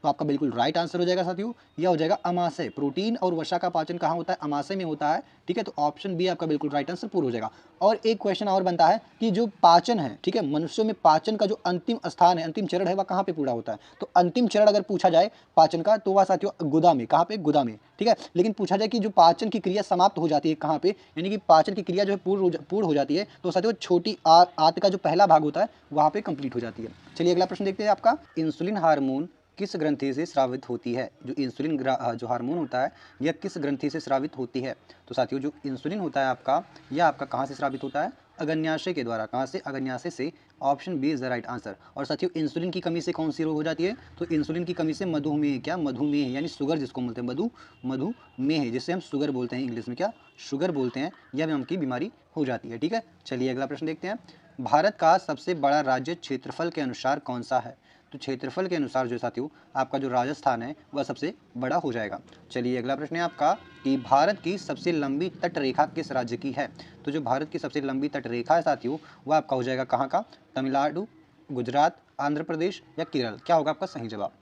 तो आपका बिल्कुल राइट आंसर हो जाएगा साथियों, यह हो जाएगा अमाशय। प्रोटीन और वसा का पाचन कहाँ होता है? अमाशय में होता है। ठीक है, तो ऑप्शन बी आपका बिल्कुल राइट आंसर पूरा हो जाएगा। और एक क्वेश्चन और बनता है कि जो पाचन है, ठीक है, मनुष्यों में पाचन का जो अंतिम स्थान है, अंतिम चरण है, वह कहाँ पे पूरा होता है? तो अंतिम चरण अगर पूछा जाए पाचन का, तो वह साथियों गुदा में। कहाँ पे? गुदा में। ठीक है, लेकिन पूछा जाए कि जो पाचन की क्रिया समाप्त हो जाती है कहाँ पे, यानी कि पाचन की क्रिया जो है पूर्ण हो जाती है, तो साथियों छोटी आंत का जो पहला भाग होता है, वहाँ पे कंप्लीट हो जाती है। चलिए अगला प्रश्न देखते हैं आपका, इंसुलिन हार्मोन किस ग्रंथि से स्रावित होती है? जो इंसुलिन जो हार्मोन होता है, यह किस ग्रंथि से स्रावित होती है? तो साथियों जो इंसुलिन होता है आपका, यह आपका कहाँ से स्रावित होता है? अग्न्याशय के द्वारा। कहाँ से? अग्न्याशय से। Option B is the right answer. और साथियों इंसुलिन की कमी से कौन सी रोग हो जाती है? तो इंसुलिन की कमी से मधुमेह। क्या? मधुमेह, यानी शुगर जिसको बोलते हैं, मधुमेह, जिससे हम शुगर बोलते हैं इंग्लिश में। क्या? शुगर बोलते हैं। यह नाम की बीमारी हो जाती है। ठीक है, चलिए अगला प्रश्न देखते हैं, भारत का सबसे बड़ा राज्य क्षेत्रफल के अनुसार कौन सा है? तो क्षेत्रफल के अनुसार जो साथियों आपका जो राजस्थान है, वह सबसे बड़ा हो जाएगा। चलिए अगला प्रश्न है आपका, कि भारत की सबसे लंबी तट रेखा किस राज्य की है? तो जो भारत की सबसे लंबी तट रेखा है साथियों, वह आपका हो जाएगा कहाँ का? तमिलनाडु, गुजरात, आंध्र प्रदेश या केरल? क्या होगा आपका सही जवाब?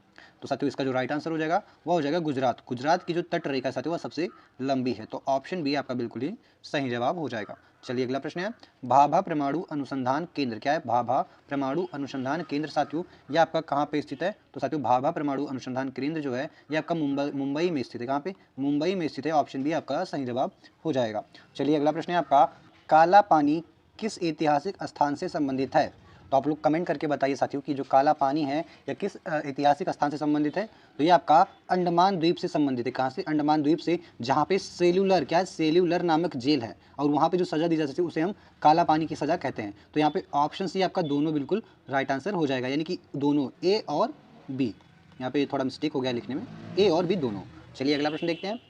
तो साथियों इसका जो राइट आंसर हो जाएगा, वह हो जाएगा गुजरात। गुजरात की जो तट रेखा है साथियों, वह सबसे लंबी है। तो ऑप्शन बी आपका बिल्कुल ही सही जवाब हो जाएगा। चलिए अगला प्रश्न है, भाभा परमाणु अनुसंधान केंद्र। क्या है? भाभा परमाणु अनुसंधान केंद्र साथियों, यह आपका कहाँ पे स्थित है? तो साथियों भाभा परमाणु अनुसंधान केंद्र जो है, यह आपका मुंबई में स्थित है। कहाँ पे? मुंबई में स्थित है। ऑप्शन बी आपका सही जवाब हो जाएगा। चलिए अगला प्रश्न है आपका, काला पानी किस ऐतिहासिक स्थान से संबंधित है? तो आप लोग कमेंट करके बताइए साथियों कि जो काला पानी है, यह किस ऐतिहासिक स्थान से संबंधित है? तो ये आपका अंडमान द्वीप से संबंधित है। कहाँ से? अंडमान द्वीप से, जहाँ पे सेल्यूलर, क्या है? सेल्यूलर नामक जेल है, और वहाँ पे जो सज़ा दी जाती है उसे हम काला पानी की सज़ा कहते हैं। तो यहाँ पे ऑप्शन सी आपका दोनों बिल्कुल राइट आंसर हो जाएगा, यानी कि दोनों, ए और बी। यहाँ पे थोड़ा मिस्टेक हो गया लिखने में, ए और बी दोनों। चलिए अगला प्रश्न देखते हैं,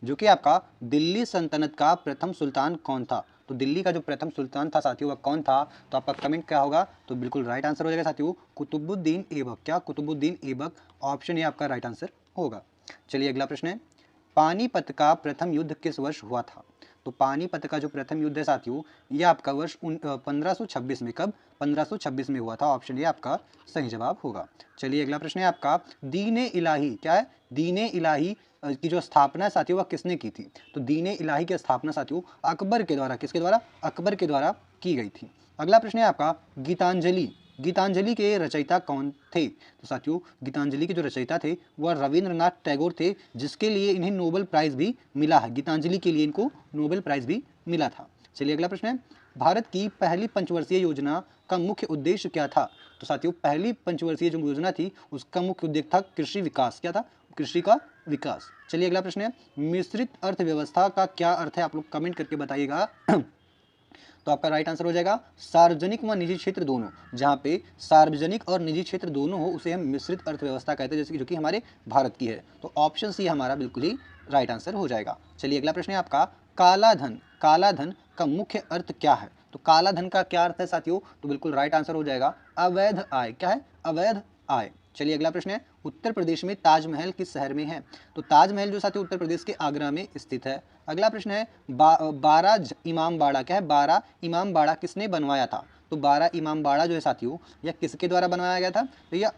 जो कि आपका दिल्ली सल्तनत का प्रथम सुल्तान कौन था? तो दिल्ली का जो प्रथम सुल्तान था साथियों, वह कौन था? तो आपका कमेंट क्या होगा? तो बिल्कुल राइट आंसर हो जाएगा साथियों, कुतुबुद्दीन ऐबक। क्या? कुतुबुद्दीन ऐबक। ऑप्शन ए आपका राइट आंसर होगा। चलिए अगला प्रश्न है, पानीपत का प्रथम युद्ध किस वर्ष हुआ था? तो पानीपत का जो प्रथम युद्ध है साथियों, ये आपका वर्ष 1526 में, कब 1526 में हुआ था। ऑप्शन ये आपका सही जवाब होगा। चलिए अगला प्रश्न है आपका, दीन-ए इलाही क्या है, दीन-ए इलाही की जो स्थापना है साथियों वह किसने की थी। तो दीन-ए इलाही की स्थापना साथियों अकबर के द्वारा, किसके द्वारा, अकबर के द्वारा की गई थी। अगला प्रश्न है आपका, गीतांजलि, गीतांजलि के रचयिता कौन थे। तो साथियों गीतांजलि के जो रचयिता थे वह रविंद्रनाथ टैगोर थे, जिसके लिए इन्हें नोबेल प्राइज भी मिला है। गीतांजलि के लिए इनको नोबेल प्राइज भी मिला था। चलिए अगला प्रश्न है, भारत की पहली पंचवर्षीय योजना का मुख्य उद्देश्य क्या था। तो साथियों पहली पंचवर्षीय जो योजना थी उसका मुख्य उद्देश्य था कृषि विकास, क्या था, कृषि का विकास। चलिए अगला प्रश्न है, मिश्रित अर्थव्यवस्था का क्या अर्थ है, आप लोग कमेंट करके बताइएगा। तो आपका राइट आंसर हो जाएगा सार्वजनिक व निजी क्षेत्र दोनों। जहाँ पे सार्वजनिक और निजी क्षेत्र दोनों हो उसे हम मिश्रित अर्थव्यवस्था कहते हैं, जैसे कि जो कि हमारे भारत की है। तो ऑप्शन सी हमारा बिल्कुल ही राइट आंसर हो जाएगा। चलिए अगला प्रश्न है आपका, काला धन, काला धन का मुख्य अर्थ क्या है। तो काला धन का क्या अर्थ है साथियों, तो बिल्कुल राइट आंसर हो जाएगा अवैध आय, क्या है, अवैध आय। चलिए अगला प्रश्न है, उत्तर प्रदेश में ताजमहल किस शहर में है। तो ताजमहल जो साथियों उत्तर प्रदेश के आगरा में स्थित है। अगला प्रश्न है, 12 इमाम बाड़ा क्या है, 12 इमाम बाड़ा किसने बनवाया था। तो 12 इमाम बाड़ा जो है साथियों यह किसके द्वारा बनवाया गया था। तो यह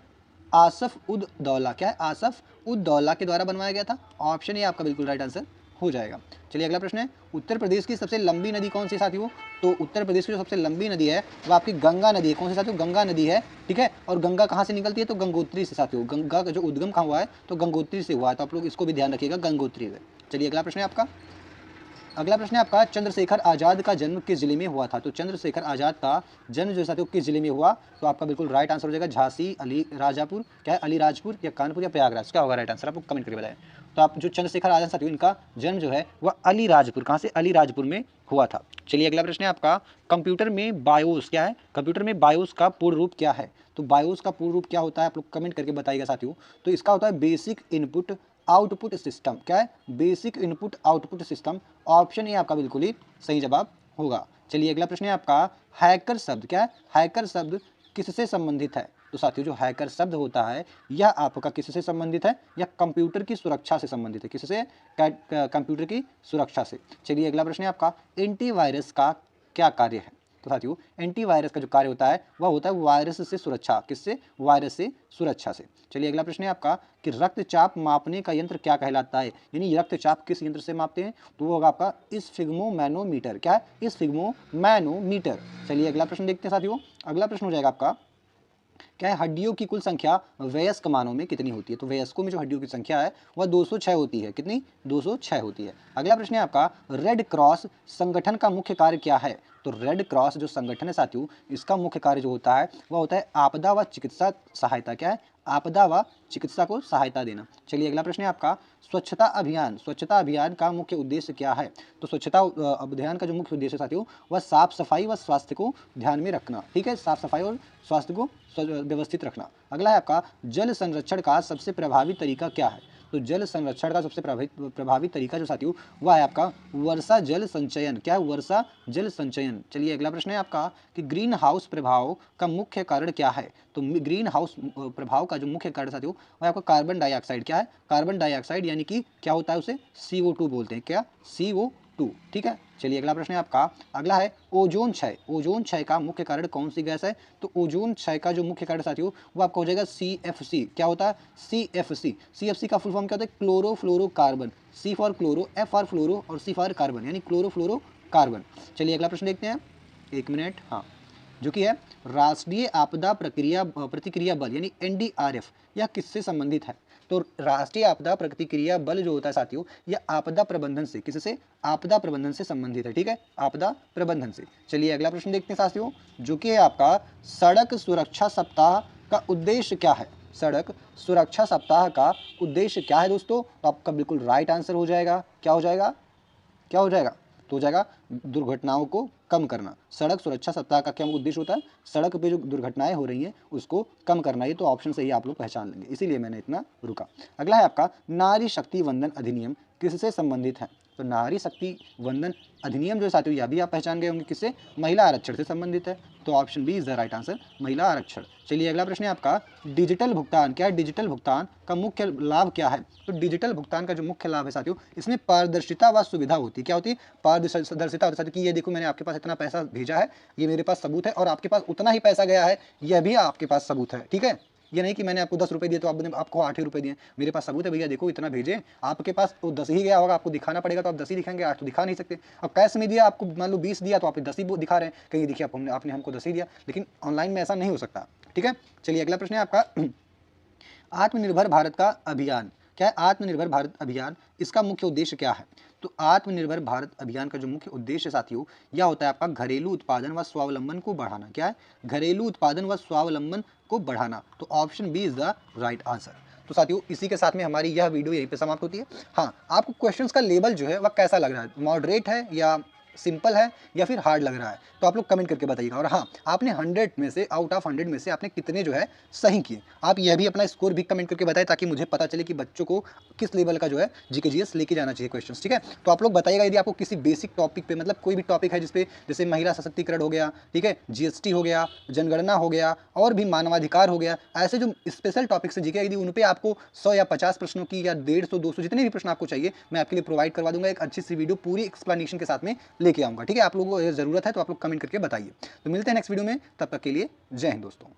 आसफ उद दौला, क्या है, आसफ उद दौला के द्वारा बनवाया गया था। ऑप्शन ए आपका बिल्कुल राइट आंसर हो जाएगा। चलिए अगला प्रश्न है, उत्तर प्रदेश की सबसे लंबी नदी कौन सी साथियों। तो उत्तर प्रदेश की जो सबसे लंबी नदी है वो आपकी गंगा नदी है। कौन सी साथियों, गंगा नदी है, ठीक है। और गंगा कहाँ से निकलती है, तो गंगोत्री से साथियों। गंगा का जो उद्गम कहाँ हुआ है, तो गंगोत्री से हुआ है। तो आप लोग इसको भी ध्यान रखिएगा, गंगोत्री से। चलिए अगला प्रश्न है आपका, अगला प्रश्न है आपका, चंद्रशेखर आजाद का जन्म किस जिले में हुआ था। तो चंद्रशेखर आजाद का जन्म जो साथियों किस जिले में हुआ। तो आपका बिल्कुल राइट आंसर हो जाएगा झांसी, अली राजापुर, क्या है, अलीराजपुर या कानपुर या प्रयागराज, क्या होगा राइट आंसर, आप कमेंट करके बताएं। तो आप जो चंद्रशेखर आजाद साथियों इनका जन्म जो है वह अलीराजपुर, कहाँ से, अलीराजपुर में हुआ था। चलिए अगला प्रश्न है आपका, कंप्यूटर में बायोस क्या है, कंप्यूटर में बायोस का पूर्ण रूप क्या है। तो बायोस का पूर्ण रूप क्या होता है, आप लोग कमेंट करके बताइएगा साथियों। तो इसका होता है बेसिक इनपुट आउटपुट सिस्टम, क्या है, basic input output system. Option A आपका बिल्कुल ही सही जवाब होगा। चलिए अगला प्रश्न है आपका, हैकर शब्द क्या है, हैकर शब्द किससे संबंधित है। तो साथियों जो हैकर शब्द होता है यह आपका किससे संबंधित है, यह कंप्यूटर की सुरक्षा से संबंधित है। किससे, कंप्यूटर की सुरक्षा से। चलिए अगला प्रश्न है आपका, एंटीवायरस का क्या कार्य है। तो साथियों एंटीवायरस का जो कार्य होता है वह होता है वायरस से सुरक्षा, किससे, वायरस से सुरक्षा से। चलिए अगला प्रश्न है आपका, कि रक्तचाप मापने का यंत्र क्या कहलाता है, यानी रक्तचाप किस यंत्र से मापते हैं। तो वो होगा आपका स्फिग्मोमैनोमीटर, क्या है, स्फिग्मोमैनोमीटर। चलिए अगला प्रश्न देखते हैं साथियों। अगला प्रश्न हो जाएगा आपका, क्या है, हड्डियों की कुल संख्या वयस्क मानव में कितनी होती है। तो वयस्कों में जो हड्डियों की संख्या है वह 206 होती है। कितनी, 206 होती है। अगला प्रश्न है आपका, रेड क्रॉस संगठन का मुख्य कार्य क्या है। तो रेड क्रॉस जो संगठन है साथियों इसका मुख्य कार्य जो होता है वह होता है आपदा व चिकित्सा सहायता, क्या है, आपदा व चिकित्सा को सहायता देना। चलिए अगला प्रश्न है आपका, स्वच्छता अभियान, स्वच्छता अभियान का मुख्य उद्देश्य क्या है। तो स्वच्छता अभियान का जो मुख्य उद्देश्य साथियों वह साफ सफाई व स्वास्थ्य को ध्यान में रखना, ठीक है, साफ सफाई और स्वास्थ्य को व्यवस्थित रखना। अगला है आपका, जल संरक्षण का सबसे प्रभावी तरीका क्या है। तो जल संरक्षण का सबसे प्रभावी तरीका जो साथियों वह है आपका वर्षा जल संचयन, क्या है, वर्षा जल संचयन। चलिए अगला प्रश्न है आपका, कि ग्रीन हाउस प्रभाव का मुख्य कारण क्या है। तो ग्रीन हाउस प्रभाव का जो मुख्य कारण साथियों वह आपका कार्बन डाइऑक्साइड, क्या है, कार्बन डाइऑक्साइड, यानी कि क्या होता है उसे CO2 बोलते हैं, क्या, CO2, ठीक है। चलिए अगला प्रश्न है आपका, अगला है ओजोन क्षय, ओजोन क्षय का मुख्य कारण कौन सी गैस है। तो ओजोन क्षय का जो मुख्य कारण साथियों वो आपका हो जाएगा CFC, क्या होता है, CFC। CFC का फुल फॉर्म क्या होता है, chlorofluorocarbon, C for chloro, F for fluoro और C फॉर कार्बन, यानी क्लोरोफ्लोरोकार्बन। चलिए अगला प्रश्न देखते हैं, एक मिनट, हाँ, जो कि है राष्ट्रीय आपदा प्रतिक्रिया बल यानी NDRF, यह किससे संबंधित है। तो राष्ट्रीय आपदा प्रतिक्रिया बल जो होता है साथियों यह आपदा प्रबंधन से, किससे, आपदा प्रबंधन से संबंधित है, ठीक है, आपदा प्रबंधन से। चलिए अगला प्रश्न देखते हैं साथियों, जो कि है आपका, सड़क सुरक्षा सप्ताह का उद्देश्य क्या है। सड़क सुरक्षा सप्ताह का उद्देश्य क्या है दोस्तों। तो आपका बिल्कुल राइट आंसर हो जाएगा, क्या हो जाएगा, क्या हो जाएगा, तो हो जाएगा दुर्घटनाओं को कम करना। सड़क सुरक्षा सप्ताह का क्या उद्देश्य होता है? सड़क पे जो दुर्घटनाएं हो रही हैं उसको कम करना। ये तो ऑप्शन से ही आप लोग पहचान लेंगे, इसीलिए मैंने इतना रुका। अगला है आपका नारी शक्ति वंदन अधिनियम किससे संबंधित है? तो नारी शक्ति वंदन अधिनियम जो साथियों यह भी आप पहचान गए होंगे, किससे? महिला आरक्षण से संबंधित है। तो option B is the right answer, महिला आरक्षण। चलिए अगला प्रश्न है आपका डिजिटल भुगतान। क्या है डिजिटल भुगतान का मुख्य लाभ क्या है? तो डिजिटल भुगतान का जो मुख्य लाभ है साथियों, इसमें पारदर्शिता व सुविधा होती है। क्या होती है? पारदर्शिता होती है साथियों कि ये देखो मैंने आपके पास इतना पैसा भेजा है, ये मेरे पास सबूत है, और आपके पास उतना ही पैसा गया है, यह भी आपके पास सबूत है। ठीक है, ये नहीं कि मैंने आपको 10 रुपये दिए तो आपको 8 ही रुपये दिए, मेरे पास सबूत है भैया देखो इतना भेजे, आपके पास तो 10 ही गया होगा, आपको दिखाना पड़ेगा तो आप 10 ही दिखाएंगे, 8 तो दिखा नहीं सकते। अब कैश में दिया आपको, मान लो 20 दिया तो आप 10 ही दिखा रहे हैं, कहीं देखिए आपने हमको 10 ही दिया, लेकिन ऑनलाइन में ऐसा नहीं हो सकता। ठीक है, चलिए अगला प्रश्न है आपका आत्मनिर्भर भारत का अभियान। क्या है आत्मनिर्भर भारत अभियान? इसका मुख्य उद्देश्य क्या है? तो आत्मनिर्भर भारत अभियान का जो मुख्य उद्देश्य साथियों यह होता है आपका घरेलू उत्पादन व स्वावलंबन को बढ़ाना। क्या है? घरेलू उत्पादन व स्वावलंबन को बढ़ाना। तो option B is the right answer. तो साथियों इसी के साथ में हमारी यह वीडियो यहीं पे समाप्त होती है। हाँ, आपको क्वेश्चंस का लेवल जो है वह कैसा लग रहा है? मॉडरेट है या सिंपल है या फिर हार्ड लग रहा है? तो आप लोग कमेंट करके बताइएगा। और हाँ, आपने 100 में से, आउट ऑफ 100 में से आपने कितने जो है सही किए, आप यह भी अपना स्कोर भी कमेंट करके बताएं, ताकि मुझे पता चले कि बच्चों को किस लेवल का जो है जीके जीएस लेके जाना चाहिए क्वेश्चंस। ठीक है, तो आप लोग बताइएगा यदि आपको किसी बेसिक टॉपिक पे, मतलब कोई भी टॉपिक है जिसपे, जैसे महिला सशक्तिकरण हो गया, ठीक है, जीएसटी हो गया, जनगणना हो गया, और भी मानवाधिकार हो गया, ऐसे जो स्पेशल टॉपिक्स है जीके, यदि उन पे आपको 100 या 50 प्रश्नों की या 150 200 जितने भी प्रश्न आपको चाहिए मैं आपके लिए प्रोवाइड करवा दूंगा। एक अच्छी सी वीडियो पूरी एक्सप्लेनेशन के साथ में लेके आऊंगा। ठीक है, आप लोगों को जरूरत है तो आप लोग कमेंट करके बताइए। तो मिलते हैं नेक्स्ट वीडियो में, तब तक के लिए जय हिंद दोस्तों।